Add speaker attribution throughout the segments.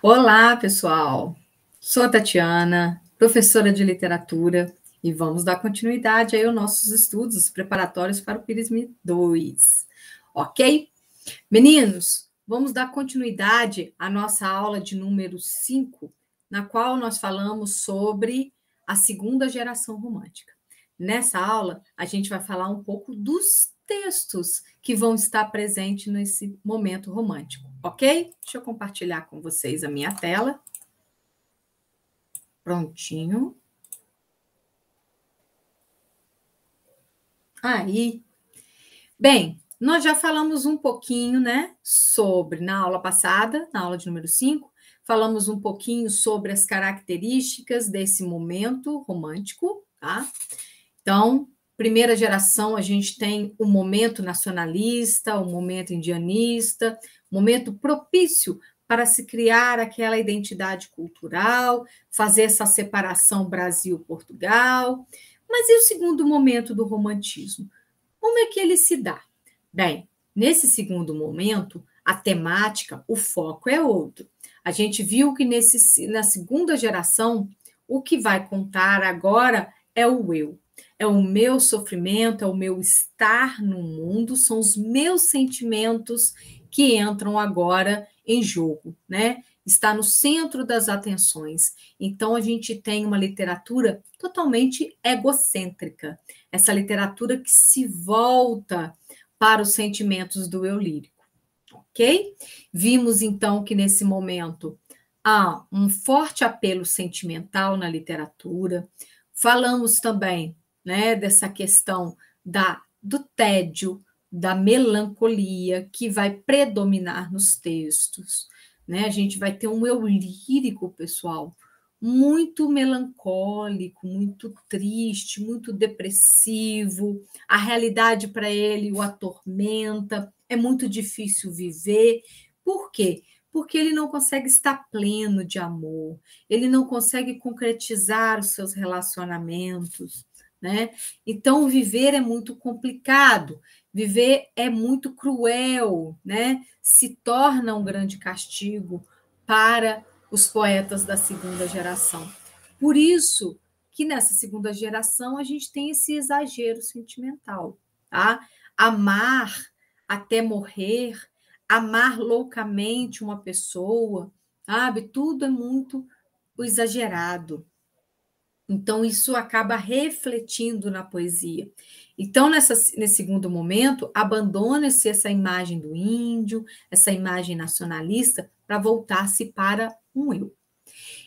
Speaker 1: Olá, pessoal. Sou a Tatiana, professora de literatura, e vamos dar continuidade aí aos nossos estudos preparatórios para o PIRSME 2. Ok? Meninos, vamos dar continuidade à nossa aula de número 5, na qual nós falamos sobre a segunda geração romântica. Nessa aula, a gente vai falar um pouco dos textos que vão estar presentes nesse momento romântico, ok? Deixa eu compartilhar com vocês a minha tela. Prontinho. Aí. Bem, nós já falamos um pouquinho, né, sobre, na aula passada, na aula de número 5, falamos um pouquinho sobre as características desse momento romântico, tá? Então, primeira geração, a gente tem o momento nacionalista, o momento indianista, momento propício para se criar aquela identidade cultural, fazer essa separação Brasil-Portugal. Mas e o segundo momento do romantismo? Como é que ele se dá? Bem, nesse segundo momento, a temática, o foco é outro. A gente viu que na segunda geração, o que vai contar agora é o eu. É o meu sofrimento, é o meu estar no mundo, são os meus sentimentos que entram agora em jogo, né? Está no centro das atenções. Então, a gente tem uma literatura totalmente egocêntrica, essa literatura que se volta para os sentimentos do eu lírico, ok? Vimos, então, que nesse momento há um forte apelo sentimental na literatura. Falamos também, né, dessa questão do tédio, da melancolia que vai predominar nos textos, né? A gente vai ter um eu lírico, pessoal, muito melancólico, muito triste, muito depressivo. A realidade para ele o atormenta, é muito difícil viver. Por quê? Porque ele não consegue estar pleno de amor, ele não consegue concretizar os seus relacionamentos, né? Então, viver é muito complicado, viver é muito cruel, né? Se torna um grande castigo para os poetas da segunda geração. Por isso que nessa segunda geração a gente tem esse exagero sentimental, tá? Amar até morrer, amar loucamente uma pessoa, sabe? Tudo é muito exagerado. Então, isso acaba refletindo na poesia. Então, nesse segundo momento, abandona-se essa imagem do índio, essa imagem nacionalista, para voltar-se para um eu.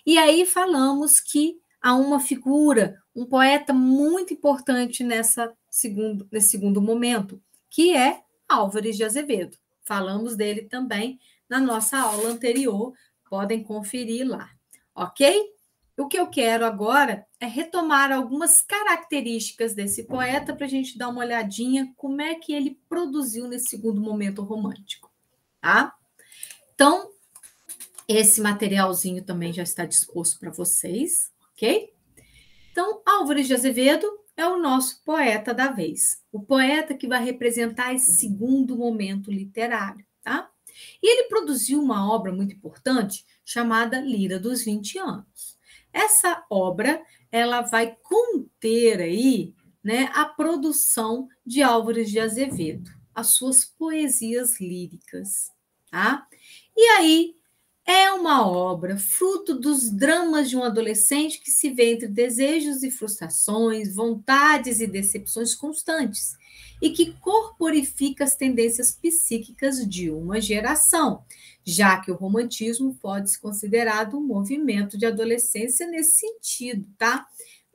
Speaker 1: E aí falamos que há uma figura, um poeta muito importante nesse segundo momento, que é Álvares de Azevedo. Falamos dele também na nossa aula anterior, podem conferir lá, ok? O que eu quero agora é retomar algumas características desse poeta para a gente dar uma olhadinha como é que ele produziu nesse segundo momento romântico, tá? Então, esse materialzinho também já está disposto para vocês, ok? Então, Álvares de Azevedo é o nosso poeta da vez, o poeta que vai representar esse segundo momento literário, tá? E ele produziu uma obra muito importante chamada Lira dos 20 Anos. Essa obra, ela vai conter aí, né, a produção de Álvares de Azevedo, as suas poesias líricas, tá? E aí, é uma obra fruto dos dramas de um adolescente que se vê entre desejos e frustrações, vontades e decepções constantes, e que corporifica as tendências psíquicas de uma geração, já que o romantismo pode ser considerado um movimento de adolescência nesse sentido, tá?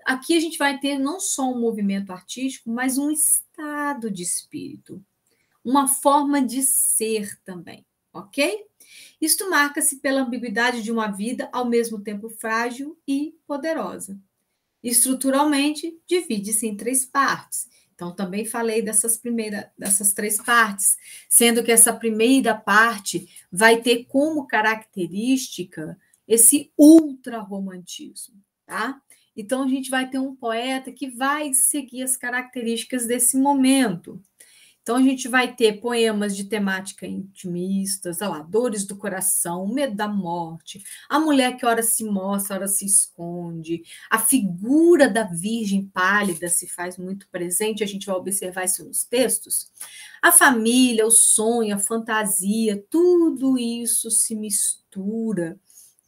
Speaker 1: Aqui a gente vai ter não só um movimento artístico, mas um estado de espírito, uma forma de ser também, ok? Isto marca-se pela ambiguidade de uma vida ao mesmo tempo frágil e poderosa. Estruturalmente, divide-se em três partes. Então, também falei dessas três partes, sendo que essa primeira parte vai ter como característica esse ultrarromantismo, tá? Então, a gente vai ter um poeta que vai seguir as características desse momento. Então, a gente vai ter poemas de temática intimistas, olha lá, dores do coração, medo da morte, a mulher que ora se mostra, ora se esconde, a figura da virgem pálida se faz muito presente, a gente vai observar isso nos textos. A família, o sonho, a fantasia, tudo isso se mistura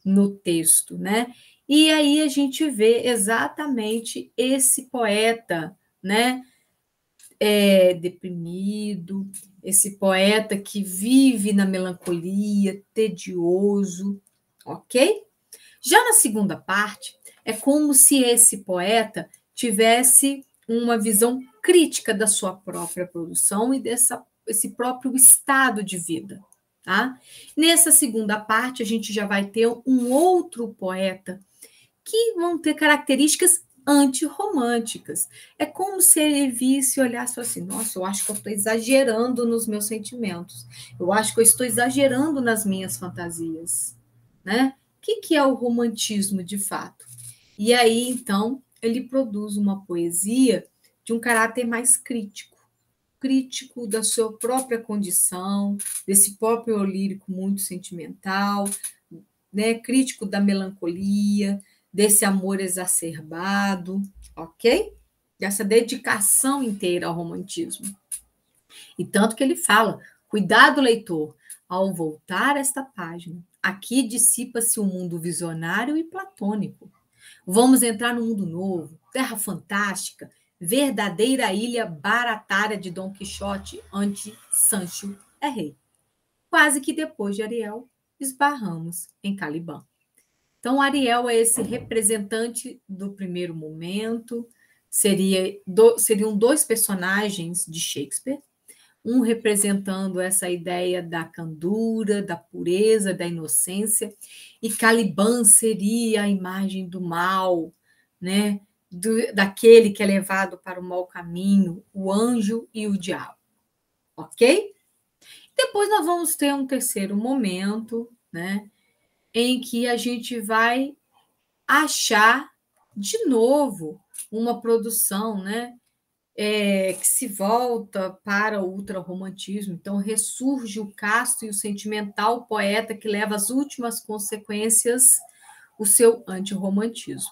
Speaker 1: no texto, né? E aí a gente vê exatamente esse poeta, né? Deprimido, esse poeta que vive na melancolia, tedioso, ok? Já na segunda parte, é como se esse poeta tivesse uma visão crítica da sua própria produção e esse próprio estado de vida. Tá? Nessa segunda parte, a gente já vai ter um outro poeta que vão ter características antirromânticas. É como se ele visse e olhasse assim: nossa, eu acho que eu estou exagerando nos meus sentimentos, eu acho que eu estou exagerando nas minhas fantasias. Né? O que é o romantismo de fato? E aí, então, ele produz uma poesia de um caráter mais crítico, crítico da sua própria condição, desse próprio lírico muito sentimental, né? Crítico da melancolia, desse amor exacerbado, ok? Dessa dedicação inteira ao romantismo. E tanto que ele fala: cuidado, leitor, ao voltar esta página, aqui dissipa-se o mundo visionário e platônico. Vamos entrar no mundo novo, terra fantástica, verdadeira ilha baratária de Dom Quixote, onde Sancho é rei. Quase que depois de Ariel, esbarramos em Caliban. Então, Ariel é esse representante do primeiro momento, seriam dois personagens de Shakespeare, um representando essa ideia da candura, da pureza, da inocência, e Caliban seria a imagem do mal, né? Daquele que é levado para o mau caminho, o anjo e o diabo, ok? Depois nós vamos ter um terceiro momento, né? Em que a gente vai achar de novo uma produção, né? Que se volta para o ultrarromantismo. Então, ressurge o casto e o sentimental poeta que leva às últimas consequências o seu antirromantismo,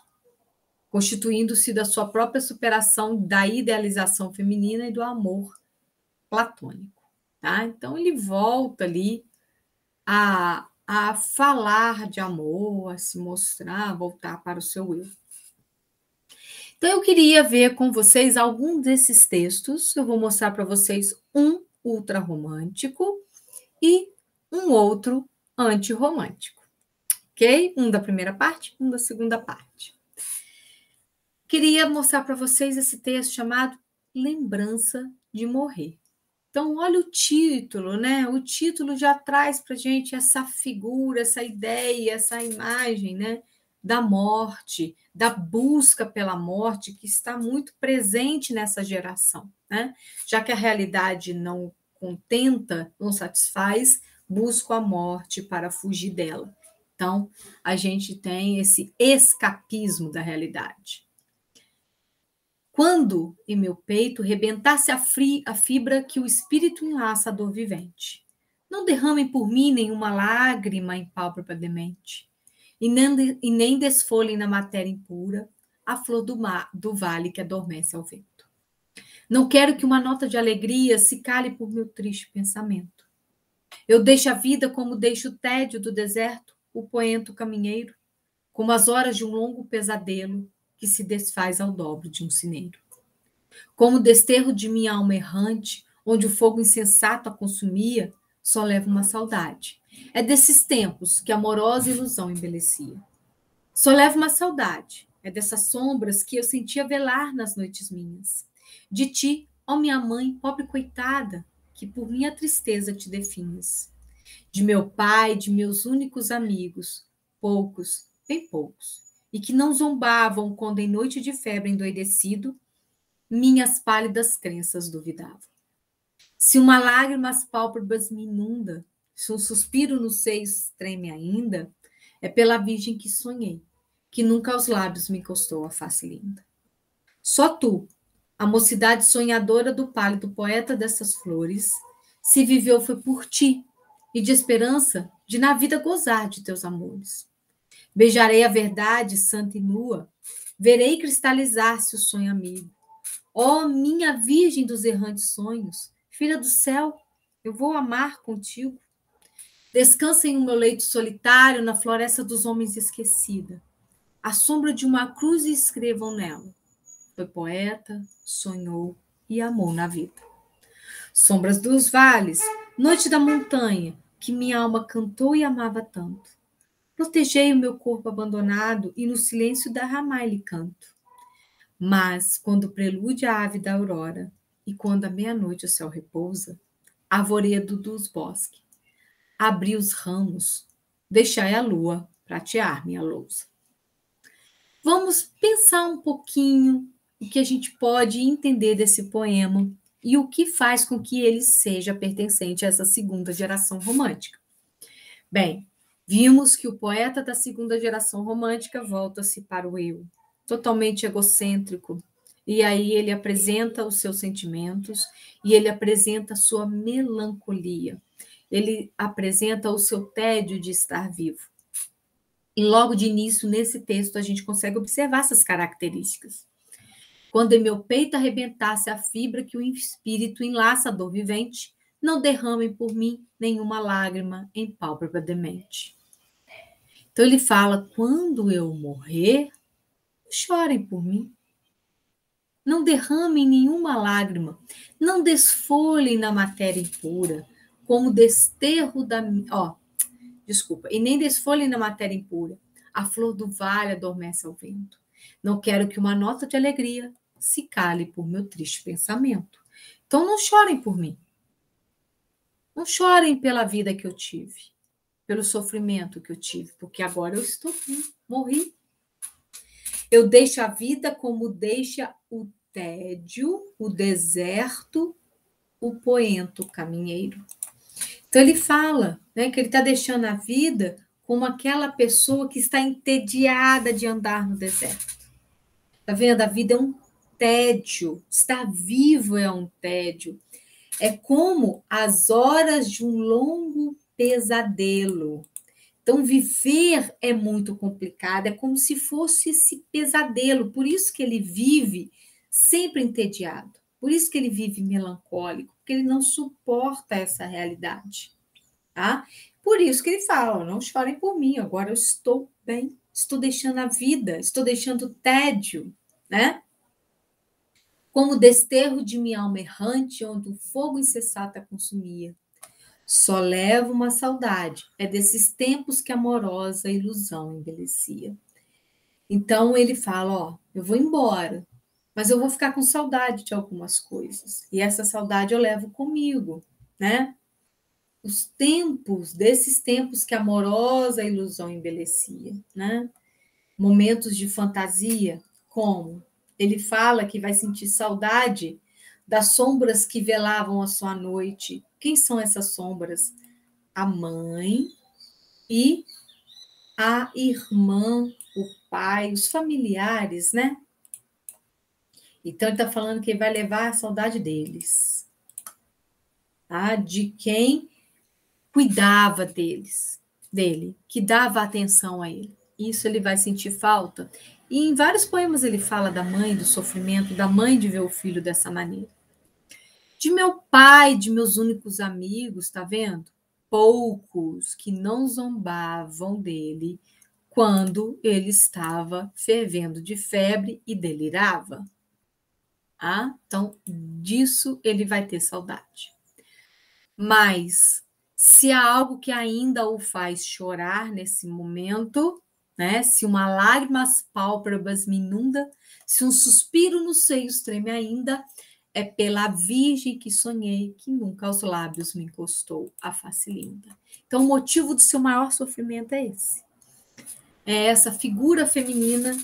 Speaker 1: constituindo-se da sua própria superação da idealização feminina e do amor platônico. Tá? Então, ele volta ali a falar de amor, a se mostrar, a voltar para o seu eu. Então, eu queria ver com vocês algum desses textos. Eu vou mostrar para vocês um ultrarromântico e um outro antirromântico. Ok? Um da primeira parte, um da segunda parte. Queria mostrar para vocês esse texto chamado Lembrança de Morrer. Então, olha o título, né? O título já traz para a gente essa figura, essa ideia, essa imagem, né? Da morte, da busca pela morte, que está muito presente nessa geração, né? Já que a realidade não contenta, não satisfaz, busco a morte para fugir dela. Então, a gente tem esse escapismo da realidade. Quando em meu peito rebentasse a fibra que o espírito enlaça à dor vivente. Não derramem por mim nenhuma lágrima em pálpebra demente, e nem desfolhem na matéria impura a flor do vale que adormece ao vento. Não quero que uma nota de alegria se cale por meu triste pensamento. Eu deixo a vida como deixo o tédio do deserto, o poento caminheiro, como as horas de um longo pesadelo que se desfaz ao dobro de um sineiro. Como o desterro de minha alma errante, onde o fogo insensato a consumia, só leva uma saudade. É desses tempos que a amorosa ilusão embelecia. Só leva uma saudade. É dessas sombras que eu sentia velar nas noites minhas. De ti, ó minha mãe, pobre coitada, que por minha tristeza te definhas. De meu pai, de meus únicos amigos, poucos, bem poucos, e que não zombavam quando em noite de febre endoidecido, minhas pálidas crenças duvidavam. Se uma lágrima as pálpebras me inunda, se um suspiro nos seios treme ainda, é pela virgem que sonhei, que nunca aos lábios me encostou a face linda. Só tu, A mocidade sonhadora do pálido poeta dessas flores, se viveu foi por ti, e de esperança de na vida gozar de teus amores. Beijarei a verdade santa e nua, verei cristalizar-se o sonho amigo. Ó minha virgem dos errantes sonhos, filha do céu, eu vou amar contigo. Descansa em um meu leito solitário, na floresta dos homens esquecida. À sombra de uma cruz e escrevam nela. Foi poeta, sonhou e amou na vida. Sombras dos vales, noite da montanha, que minha alma cantou e amava tanto. Protegei o meu corpo abandonado e no silêncio derramai-lhe canto. Mas, quando prelude a ave da aurora e quando à meia-noite o céu repousa, arvoredo dos bosques, abri os ramos, deixai a lua pratear minha lousa. Vamos pensar um pouquinho o que a gente pode entender desse poema e o que faz com que ele seja pertencente a essa segunda geração romântica. Bem, vimos que o poeta da segunda geração romântica volta-se para o eu, totalmente egocêntrico, e aí ele apresenta os seus sentimentos e ele apresenta a sua melancolia, ele apresenta o seu tédio de estar vivo. E logo de início, nesse texto, a gente consegue observar essas características. Quando em meu peito arrebentasse a fibra que o espírito enlaça a dor vivente, não derramem por mim nenhuma lágrima em pálpebra demente. Então ele fala, quando eu morrer, chorem por mim. Não derramem nenhuma lágrima, não desfolhem na matéria impura, como desterro da... e nem desfolhem na matéria impura. A flor do vale adormece ao vento. Não quero que uma nota de alegria se cale por meu triste pensamento. Então não chorem por mim. Não chorem pela vida que eu tive, pelo sofrimento que eu tive, porque agora eu estou morri. Eu deixo a vida como deixa o tédio, o deserto, o poento caminheiro. Então ele fala, né, que ele está deixando a vida como aquela pessoa que está entediada de andar no deserto. Está vendo? A vida é um tédio. Estar vivo é um tédio. É como as horas de um longo pesadelo. Então, viver é muito complicado. É como se fosse esse pesadelo. Por isso que ele vive sempre entediado. Por isso que ele vive melancólico. Porque ele não suporta essa realidade. Tá? Por isso que ele fala, não chorem por mim, agora eu estou bem, estou deixando a vida, estou deixando o tédio, né? Como desterro de minha alma errante, onde o fogo incessante a consumia. Só levo uma saudade, é desses tempos que a amorosa ilusão embelecia. Então ele fala, ó, eu vou embora, mas eu vou ficar com saudade de algumas coisas, e essa saudade eu levo comigo, né? Os tempos, desses tempos que a amorosa ilusão embelecia, né? Momentos de fantasia, como ele fala que vai sentir saudade das sombras que velavam a sua noite. Quem são essas sombras? A mãe e a irmã, o pai, os familiares, né? Então ele está falando que ele vai levar a saudade deles, tá? De quem cuidava dele, que dava atenção a ele. Isso ele vai sentir falta. E em vários poemas ele fala da mãe, do sofrimento, da mãe de ver o filho dessa maneira. De meu pai, de meus únicos amigos, tá vendo? Poucos que não zombavam dele quando ele estava fervendo de febre e delirava. Ah, então, disso ele vai ter saudade. Mas se há algo que ainda o faz chorar nesse momento, né? Se uma lágrima às pálpebras me inunda, se um suspiro nos seios treme ainda, é pela virgem que sonhei, que nunca aos lábios me encostou a face linda. Então, o motivo do seu maior sofrimento é esse. É essa figura feminina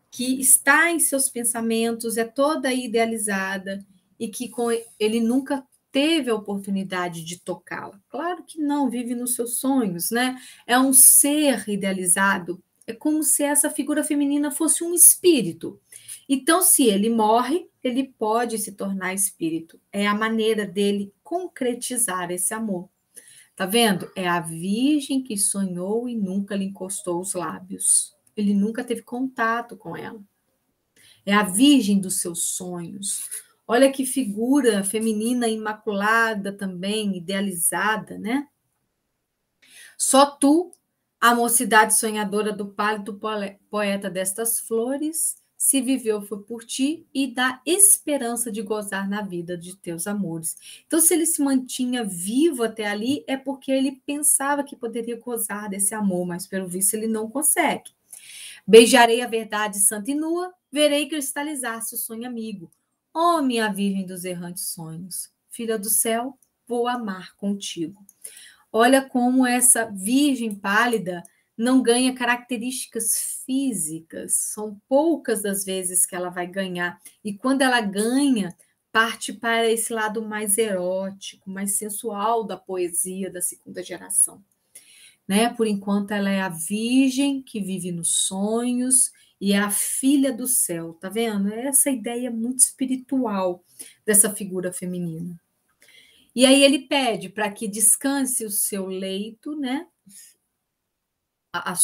Speaker 1: que está em seus pensamentos, é toda idealizada e que ele nunca teve a oportunidade de tocá-la. Claro que não, vive nos seus sonhos, né? É um ser idealizado É como se essa figura feminina fosse um espírito. Então, se ele morre, ele pode se tornar espírito. É a maneira dele concretizar esse amor. Tá vendo? É a virgem que sonhou e nunca lhe encostou os lábios. Ele nunca teve contato com ela. É a virgem dos seus sonhos. Olha que figura feminina imaculada também, idealizada, né? Só tu, a mocidade sonhadora do pálido poeta destas flores, se viveu foi por ti e dá esperança de gozar na vida de teus amores. Então, se ele se mantinha vivo até ali, é porque ele pensava que poderia gozar desse amor, mas pelo visto ele não consegue. Beijarei a verdade santa e nua, verei cristalizar-se o sonho amigo. Ó, minha virgem dos errantes sonhos, filha do céu, vou amar contigo. Olha como essa virgem pálida não ganha características físicas. São poucas as vezes que ela vai ganhar. E quando ela ganha, parte para esse lado mais erótico, mais sensual da poesia da segunda geração. Né? Por enquanto, ela é a virgem que vive nos sonhos e é a filha do céu. Tá vendo? É essa ideia muito espiritual dessa figura feminina. E aí ele pede para que descanse o seu leito, né?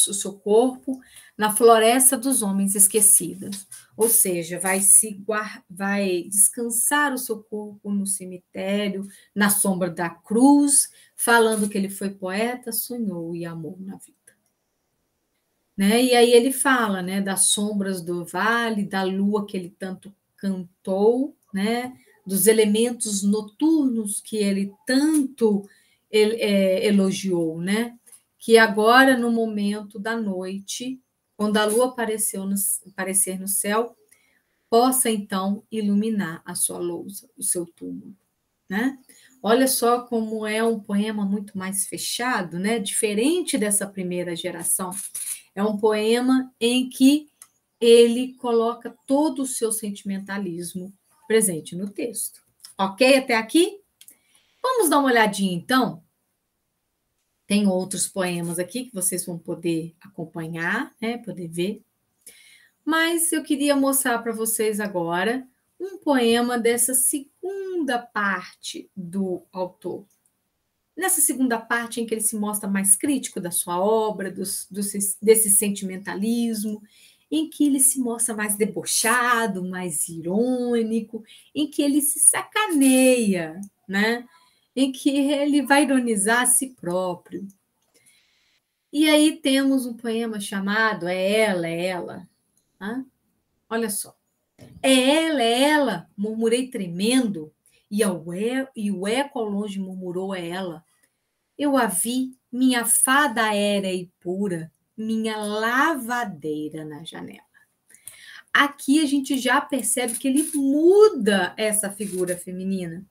Speaker 1: O seu corpo na floresta dos homens esquecidos. Ou seja, vai descansar o seu corpo no cemitério, na sombra da cruz, falando que ele foi poeta, sonhou e amou na vida. Né? E aí ele fala, né, das sombras do vale, da lua que ele tanto cantou, né, dos elementos noturnos que ele tanto elogiou, né? Que agora, no momento da noite, quando a lua aparecer no céu, possa então iluminar a sua lousa, o seu túmulo, né? Olha só como é um poema muito mais fechado, né? Diferente dessa primeira geração. É um poema em que ele coloca todo o seu sentimentalismo presente no texto. Ok até aqui? Vamos dar uma olhadinha, então? Tem outros poemas aqui que vocês vão poder acompanhar, né? Poder ver. Mas eu queria mostrar para vocês agora um poema dessa segunda parte do autor. Nessa segunda parte em que ele se mostra mais crítico da sua obra, desse sentimentalismo, em que ele se mostra mais debochado, mais irônico, em que ele se sacaneia, né? Em que ele vai ironizar a si próprio. E aí temos um poema chamado É Ela. Tá? Olha só. É ela, murmurei tremendo, e o eco ao longe murmurou é ela. Eu a vi, minha fada aérea e pura, minha lavadeira na janela. Aqui a gente já percebe que ele muda essa figura feminina.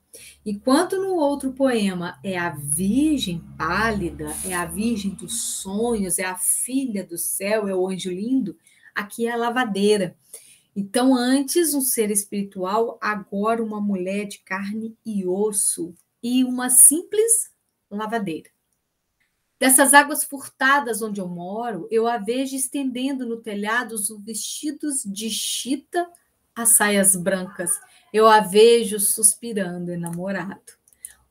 Speaker 1: Enquanto no outro poema é a virgem pálida, é a virgem dos sonhos, é a filha do céu, é o anjo lindo, aqui é a lavadeira. Então, antes um ser espiritual, agora uma mulher de carne e osso e uma simples lavadeira. Dessas águas furtadas onde eu moro, eu a vejo estendendo no telhado os vestidos de chita as saias brancas. Eu a vejo suspirando enamorado.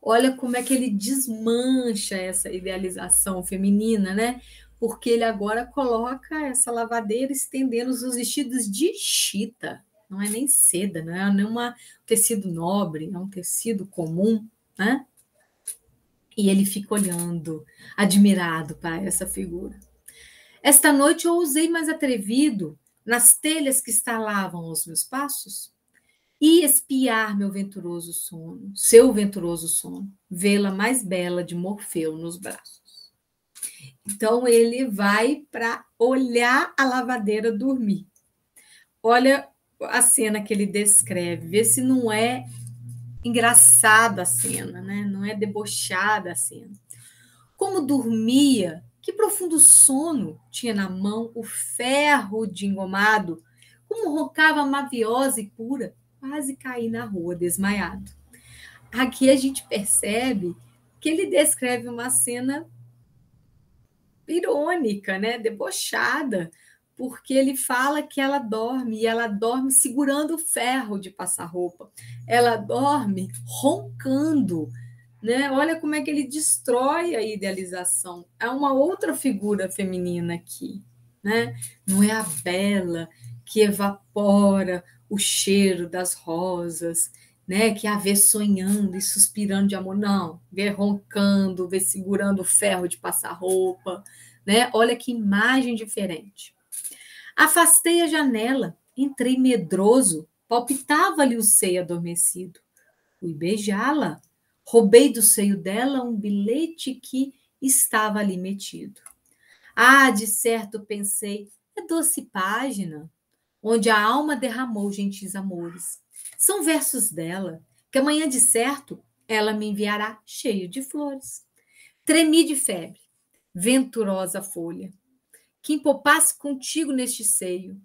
Speaker 1: Olha como é que ele desmancha essa idealização feminina, né? Porque ele agora coloca essa lavadeira estendendo os vestidos de chita. Não é nem seda, não é nenhum tecido nobre, é um tecido comum, né? E ele fica olhando, admirado para essa figura. Esta noite eu ousei mais atrevido nas telhas que estalavam aos meus passos e espiar meu venturoso sono, seu venturoso sono, vê-la mais bela de Morfeu nos braços. Então ele vai para olhar a lavadeira dormir. Olha a cena que ele descreve, vê se não é engraçada a cena, né? Não é debochada a cena. Como dormia, que profundo sono tinha na mão o ferro de engomado, como roncava maviosa e pura, quase caí na rua desmaiado. Aqui a gente percebe que ele descreve uma cena irônica, né? Debochada, porque ele fala que ela dorme, e ela dorme segurando o ferro de passar roupa. Ela dorme roncando, né? Olha como é que ele destrói a idealização. É uma outra figura feminina aqui, né? Não é a bela que evapora o cheiro das rosas, né? Que a vê sonhando e suspirando de amor, não. Vê roncando, vê segurando o ferro de passar roupa, né? Olha que imagem diferente. Afastei a janela, entrei medroso, palpitava-lhe o seio adormecido. Fui beijá-la. Roubei do seio dela um bilhete que estava ali metido. Ah, de certo pensei, é doce página, onde a alma derramou gentis amores. São versos dela, que amanhã de certo ela me enviará cheio de flores. Tremi de febre, venturosa folha, que empopasse contigo neste seio.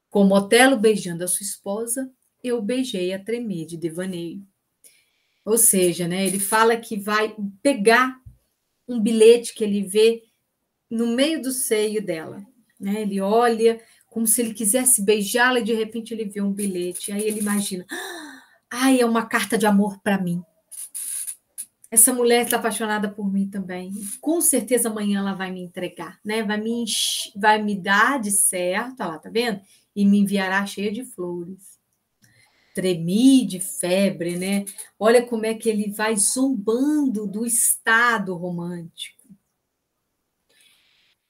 Speaker 1: Como Otelo beijando a sua esposa, eu beijei a tremer de devaneio. Ou seja, né, ele fala que vai pegar um bilhete que ele vê no meio do seio dela. Né? Ele olha como se ele quisesse beijá-la e de repente ele vê um bilhete. Aí ele imagina, ai, é uma carta de amor para mim. Essa mulher está apaixonada por mim também. Com certeza amanhã ela vai me entregar, né? Vai me dar de certo, olha lá, tá vendo? E me enviará cheia de flores. Tremi de febre, né? Olha como é que ele vai zombando do estado romântico.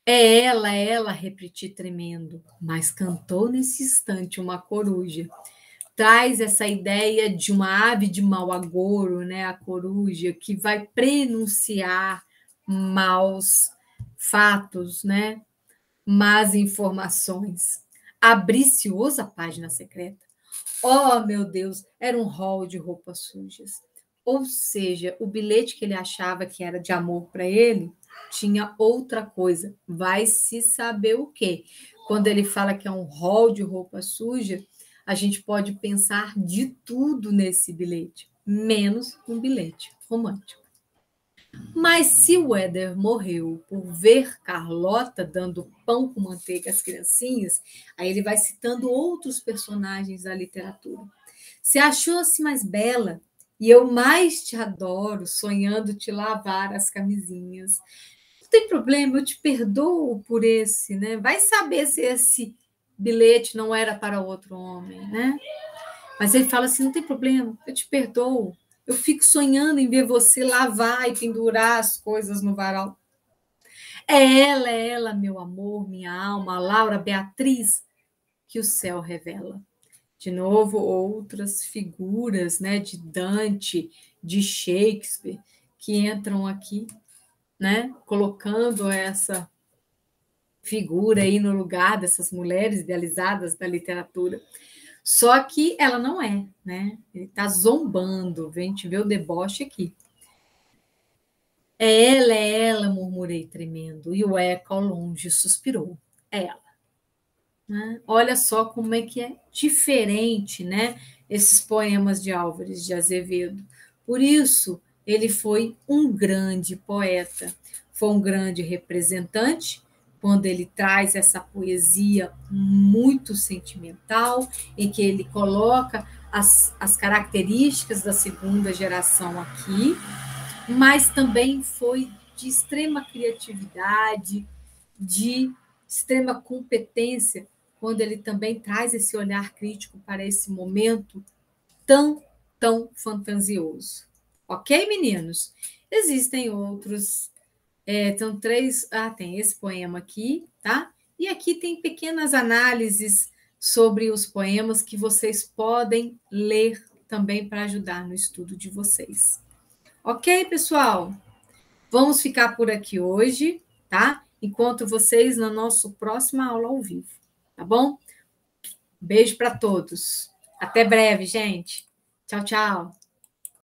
Speaker 1: É ela, repeti tremendo, mas cantou nesse instante uma coruja. Traz essa ideia de uma ave de mau agouro, né? A coruja, que vai prenunciar maus fatos, né? Más informações. Abri-se a página secreta. Oh, meu Deus, era um rol de roupas sujas. Ou seja, o bilhete que ele achava que era de amor para ele tinha outra coisa. Vai se saber o quê? Quando ele fala que é um rol de roupa suja, a gente pode pensar de tudo nesse bilhete, menos um bilhete romântico. Mas se o Éder morreu por ver Carlota dando pão com manteiga às criancinhas, aí ele vai citando outros personagens da literatura. Se achou-se mais bela, e eu mais te adoro, sonhando te lavar as camisinhas. Não tem problema, eu te perdoo por esse, né? Vai saber se esse bilhete não era para outro homem, né? Mas ele fala assim: não tem problema, eu te perdoo. Eu fico sonhando em ver você lavar e pendurar as coisas no varal. É ela, meu amor, minha alma, a Laura Beatriz, que o céu revela. De novo, outras figuras, né, de Dante, de Shakespeare, que entram aqui, né, colocando essa figura aí no lugar dessas mulheres idealizadas da literatura. Só que ela não é, né? Ele está zombando, a gente vê o deboche aqui. É ela, murmurei tremendo, e o eco ao longe suspirou. É ela. Né? Olha só como é que é diferente, né? Esses poemas de Álvares de Azevedo. Por isso, ele foi um grande poeta, foi um grande representante, quando ele traz essa poesia muito sentimental, em que ele coloca as características da segunda geração aqui, mas também foi de extrema criatividade, de extrema competência, quando ele também traz esse olhar crítico para esse momento tão fantasioso. Ok, meninos? Existem outros. Então, três. Ah, tem esse poema aqui, tá? E aqui tem pequenas análises sobre os poemas que vocês podem ler também para ajudar no estudo de vocês. Ok, pessoal? Vamos ficar por aqui hoje, tá? Encontro vocês na nossa próxima aula ao vivo, tá bom? Beijo para todos. Até breve, gente. Tchau, tchau.